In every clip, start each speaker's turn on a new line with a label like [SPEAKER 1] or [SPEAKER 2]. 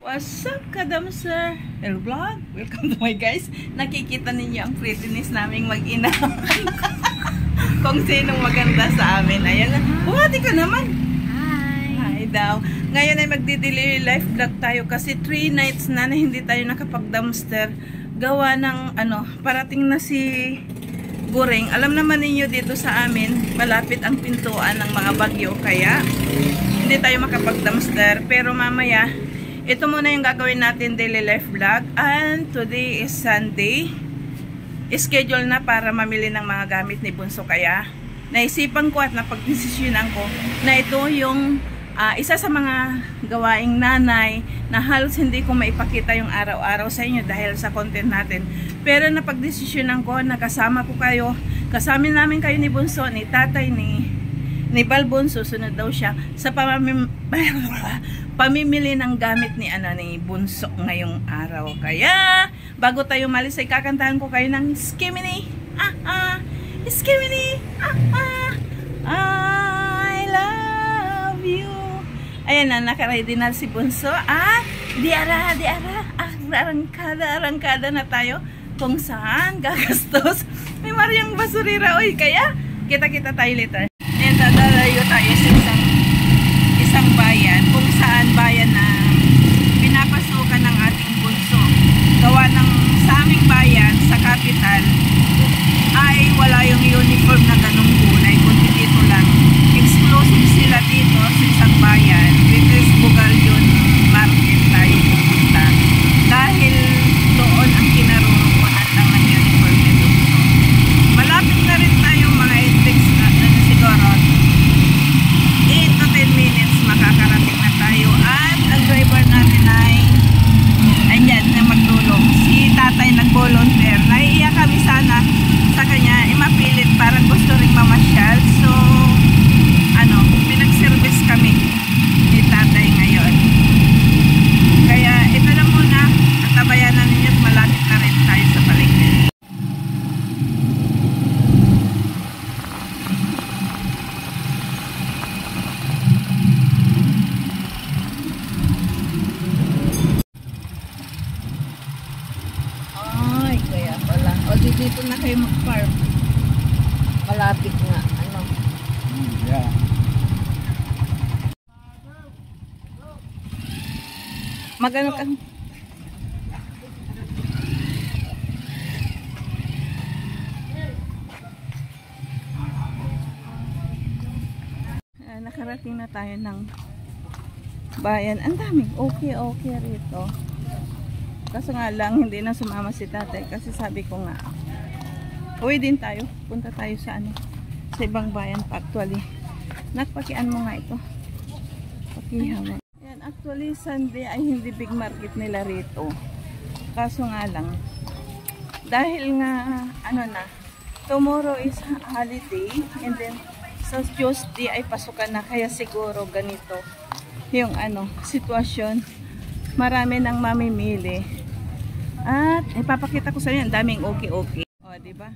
[SPEAKER 1] What's up, kadamser? Hello vlog! Welcome to my guys. Nakikita ninyo ang prettiness naming mag-ina. Kung sinong maganda sa amin. Ayan na. Buhati ka naman! Hi! Hi daw. Ngayon ay magdi-daily life vlog tayo kasi 3 nights na hindi tayo nakapag-dumpster. Gawa ng parating na si Guring. Alam naman ninyo dito sa amin, malapit ang pintuan ng mga bagyo. Kaya hindi tayo makapag-dumpster. Pero mamaya, ito muna yung gagawin natin daily life vlog. And today is Sunday. Schedule na para mamili ng mga gamit ni Bunso. Kaya naisipan ko at napagdesisyonan ko na ito yung isa sa mga gawaing nanay na halos hindi ko maipakita yung araw-araw sa inyo dahil sa content natin. Pero napagdesisyonan ko na kasama ko kayo. Kasama namin kayo ni Bunso, ni tatay, ni Balbon. Susunod daw siya sa pamimili ng gamit ni Bunso ngayong araw. Kaya bago tayo malis ay kakantahan ko kayo ng Skimini. Skimini. I love you. Ayan na, nakaready na si Bunso. Diara. Arangkada na tayo kung saan gagastos. May Mariang basurira. Oy, kaya kita tayo later. Ayan, dadalayo tayo sa isang bayan, kung saan bayan na pinapasukan ng ating Bunso. Gawa ng sa aming bayan, sa capital, ay wala yung uniform na ganong kulay, kundi dito lang. Exclusive sila dito sa isang bayan, which is Bugalyon Market tayo pupunta. Dahil doon ang kinarurungunan lang ng uniform ni Bunso. Malapit na rin tayo mga index na siguro 8 to 10 minutes makakarating na tayo. At ang driver natin ay andyan na magtulong. Si tatay nag-volunteer. Naiiyak kami sana sa kanya. Mapilit parang gusto rin mamasyal. So, pinag-service kami ni tatay ngayon. Kaya ito lang muna. At tabayanan ninyo at malapit na rin tayo sa palengke. Dito na kayo mag-park. Malapit nga. Yeah. Magano ka? Nakarating na tayo ng bayan. Ang daming okay rito. Kaso nga lang, hindi na sumama si tatay kasi sabi ko nga, uwi din tayo. Punta tayo sa sa ibang bayan pa actually. Nakpakian mo nga ito. Pakihawa. Yan, actually Sunday ay hindi big market nila rito. Kaso nga lang, dahil nga, tomorrow is holiday and then sa Tuesday ay pasukan na. Kaya siguro ganito yung sitwasyon. Marami nang mamimili. At ipapakita ko sa inyo, ang daming okay. O, diba?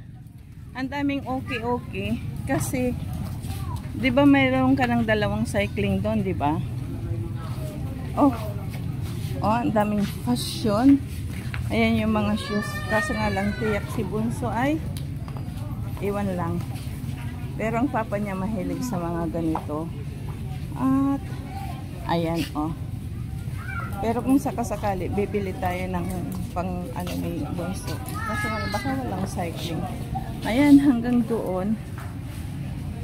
[SPEAKER 1] Ang daming okay. Kasi, diba mayroon ka ng dalawang cycling doon, diba? Oh, ang daming fashion. Ayan yung mga shoes. Kaso nga lang, tiyak si Bunso ay iwan lang. Pero ang papa niya mahilig sa mga ganito. At, ayan, Pero kung sakasakali, bibili tayo ng pang ni Bunso. Kasi baka walang cycling. Ayan, hanggang doon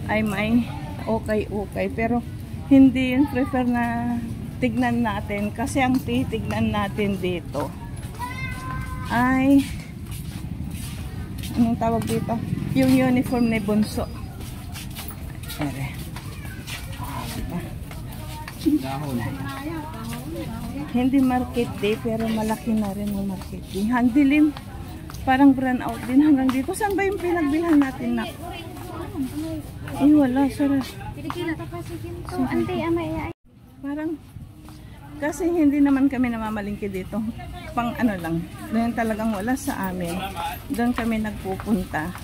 [SPEAKER 1] ay may okay. Pero hindi yun prefer na tignan natin. Kasi ang titignan natin dito ay anong tawag dito? Yung uniform ni Bunso. Hindi market day pero malaki na rin yung market day. Handilim. Parang brand out din hanggang dito. Saan ba yung pinagbilhan natin na? Wala. Sarap. So, parang kasi hindi naman kami namamalingki dito. Pang lang. Doon talagang wala sa amin. Doon kami nagpupunta.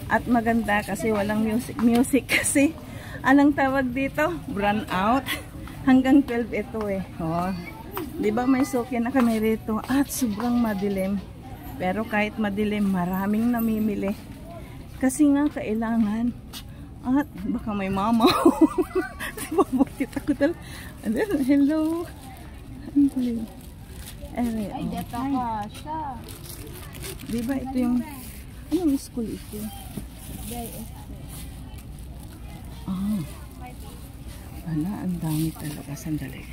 [SPEAKER 1] At maganda kasi walang music kasi anong tawag dito? Brand out. Hanggang 12 ito . Di ba may suki na kami rito at sobrang madilim. Pero kahit madilim, maraming namimili. Kasi nga kailangan. At baka may mama. Babukit ako talaga. Hello. Hello.
[SPEAKER 2] Ay, dito ka siya.
[SPEAKER 1] Di ba ito yung... Anong school ito? Ah. Wala, ang dami talaga. Sandali.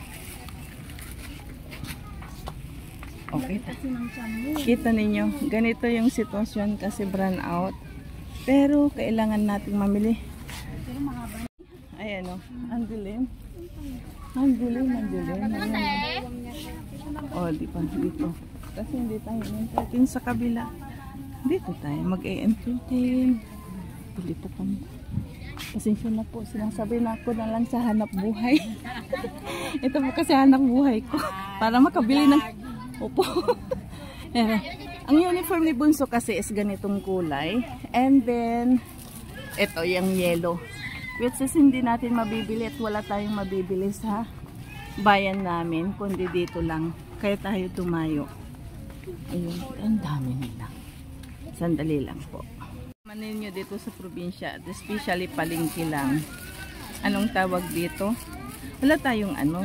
[SPEAKER 1] Okay. Kita ninyo, ganito yung sitwasyon kasi brand out. Pero kailangan nating mamili. Ayan o, ang dilim. Ang dilim, ang dilim. O, di pa, dito. Kasi hindi tayo entertain sa kabila. Dito tayo mag-e-entertain. Pili po kami. Pasensya na po, sinasabi na ako na lang sa hanap buhay. Ito po kasi hanap buhay ko. Para makabili ng... Opo. Ang uniform ni Bunso kasi is ganitong kulay. And then, ito yung yellow. Which is hindi natin mabibili at wala tayong mabibili sa bayan namin. Kundi dito lang. Kaya tayo tumayo. Ayun, ang dami nila. Sandali lang po. Manin nyo dito sa probinsya, especially palengke lang. Anong tawag dito? Wala tayong ano,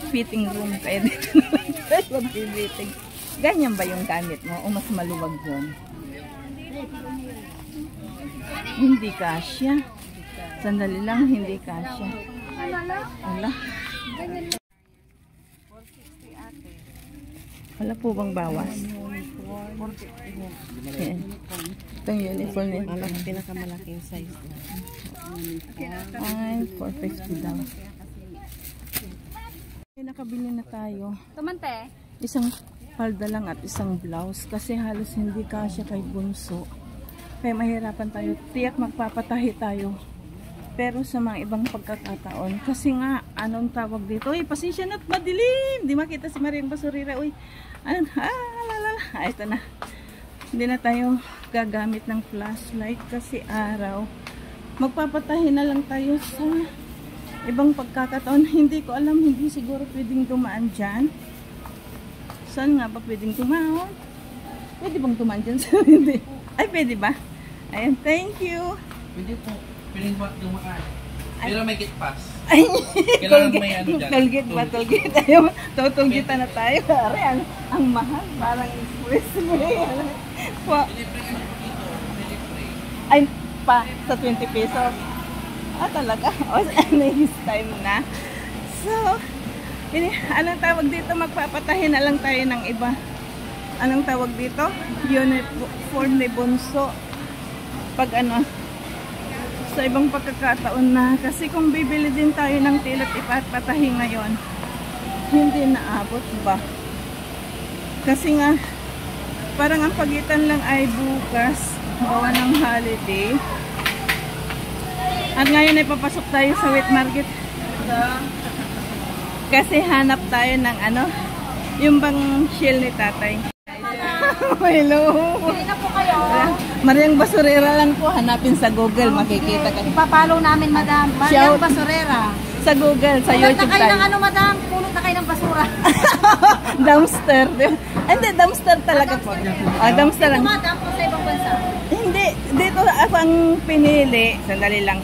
[SPEAKER 1] fitting room. Kaya dito na lang tayo mag-fitting. Ganyan ba yung gamit mo? O mas maluwag yun? Hindi kasya. Sandali lang, hindi kasya. Wala. Wala po bang bawas? Ayan. Itong uniform niya.
[SPEAKER 2] Ang pinakamalaking size na.
[SPEAKER 1] Ay, 450 daw. Nakabili na tayo.
[SPEAKER 2] Tumante?
[SPEAKER 1] Isang palda lang at isang blouse. Kasi halos hindi kasya kay Bunso. Kaya mahirapan tayo. Tiyak magpapatahi tayo. Pero sa mga ibang pagkakataon. Kasi nga, anong tawag dito? Uy, pasensya na't madilim. Di makita si Mariang Basurira. Uy, ano? Ito na. Hindi na tayo gagamit ng flashlight kasi araw. Magpapatahi na lang tayo sa ibang pagkakataon. Hindi ko alam, hindi siguro pwedeng dumaan dyan. Saan nga ba pwedeng dumaan? Pwede bang dumaan dyan? Hindi. Ay, pwede ba? Ayan, thank you.
[SPEAKER 3] Pwede po. Pwedeng ba dumaan? Pero may gate pass.
[SPEAKER 1] Ay,
[SPEAKER 3] Kailangan may ano dyan.
[SPEAKER 1] Tollgate ba? Tollgate tayo. Tutulgita na tayo. Aray, ang mahal. Parang expressway.
[SPEAKER 3] Piliprey ano po dito? Piliprey.
[SPEAKER 1] Ay, pa, sa 20 pesos. Ah, talaga? O, next time na. So, anong tawag dito? Magpapatahin na lang tayo ng iba. Anong tawag dito? Uniform ni Bunso. Pag ano, sa ibang pagkakataon na. Kasi kung bibili din tayo ng tilat ipapatahi ngayon, hindi naabot ba? Kasi nga, parang ang pagitan lang ay bukas. Gawa ng holiday. At ngayon ay papasok tayo sa wet market. Kasi hanap tayo ng ano, yung bang shell ni tatay. Hello.
[SPEAKER 2] Hindi na po kayo.
[SPEAKER 1] Mariang Basurera lang po, hanapin sa Google, makikita ka.
[SPEAKER 2] Ipapalo namin, madam. Mariang Basurera.
[SPEAKER 1] Sa Google, sa
[SPEAKER 2] Pulot
[SPEAKER 1] YouTube
[SPEAKER 2] na kayo
[SPEAKER 1] tayo.
[SPEAKER 2] ng ano, madam? Pulot na kayo ng basura.
[SPEAKER 1] Dumpster. Hindi, dumpster talaga po. Dumpster lang.
[SPEAKER 2] Madam, po sa ibang bansa.
[SPEAKER 1] Hindi, dito ako ang pinili. Sandali lang.